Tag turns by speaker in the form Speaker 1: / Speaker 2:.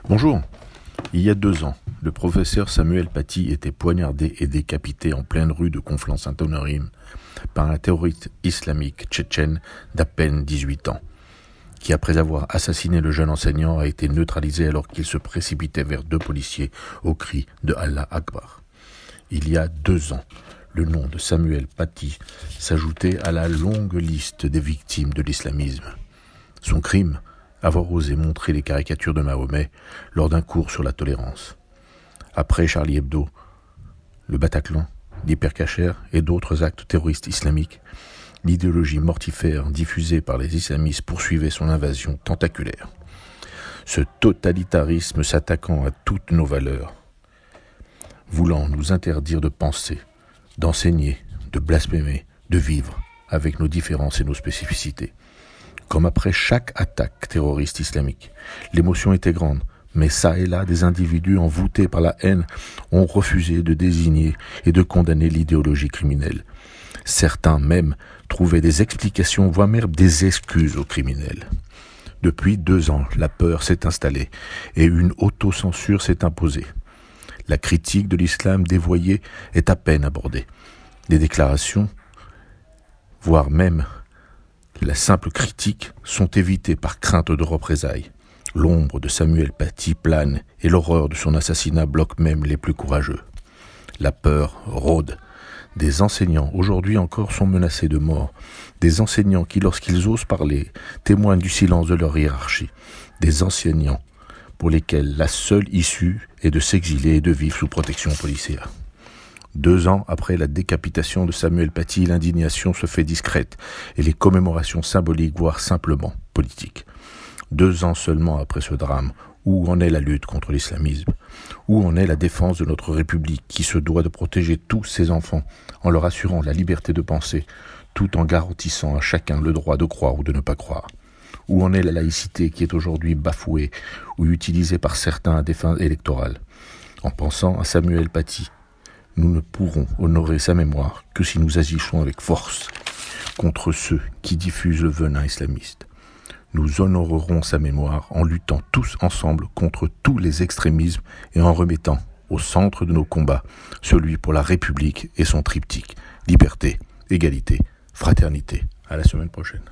Speaker 1: Bonjour. Il y a 2 ans, le professeur Samuel Paty était poignardé et décapité en pleine rue de Conflans-Sainte-Honorine par un terroriste islamique tchétchène d'à peine 18 ans, qui après avoir assassiné le jeune enseignant a été neutralisé alors qu'il se précipitait vers 2 policiers au cri de Allah Akbar. Il y a 2 ans, le nom de Samuel Paty s'ajoutait à la longue liste des victimes de l'islamisme. Son crime, avoir osé montrer les caricatures de Mahomet lors d'un cours sur la tolérance. Après Charlie Hebdo, le Bataclan, l'Hypercacher et d'autres actes terroristes islamiques, l'idéologie mortifère diffusée par les islamistes poursuivait son invasion tentaculaire. Ce totalitarisme s'attaquant à toutes nos valeurs, voulant nous interdire de penser, d'enseigner, de blasphémer, de vivre avec nos différences et nos spécificités. Comme après chaque attaque terroriste islamique, l'émotion était grande, mais ça et là, des individus envoûtés par la haine ont refusé de désigner et de condamner l'idéologie criminelle. Certains même trouvaient des explications, voire même des excuses aux criminels. Depuis 2 ans, la peur s'est installée et une autocensure s'est imposée. La critique de l'islam dévoyé est à peine abordée. Les déclarations, voire même la simple critique, sont évitées par crainte de représailles. L'ombre de Samuel Paty plane et l'horreur de son assassinat bloque même les plus courageux. La peur rôde. Des enseignants, aujourd'hui encore, sont menacés de mort. Des enseignants qui, lorsqu'ils osent parler, témoignent du silence de leur hiérarchie. Des enseignants pour lesquels la seule issue est de s'exiler et de vivre sous protection policière. 2 ans après la décapitation de Samuel Paty, l'indignation se fait discrète et les commémorations symboliques, voire simplement politiques. 2 ans seulement après ce drame, où en est la lutte contre l'islamisme? Où en est la défense de notre République qui se doit de protéger tous ses enfants en leur assurant la liberté de penser, tout en garantissant à chacun le droit de croire ou de ne pas croire? Où en est la laïcité qui est aujourd'hui bafouée ou utilisée par certains à des fins électorales? En pensant à Samuel Paty, nous ne pourrons honorer sa mémoire que si nous agissons avec force contre ceux qui diffusent le venin islamiste. Nous honorerons sa mémoire en luttant tous ensemble contre tous les extrémismes et en remettant au centre de nos combats celui pour la République et son triptyque: liberté, égalité, fraternité. À la semaine prochaine.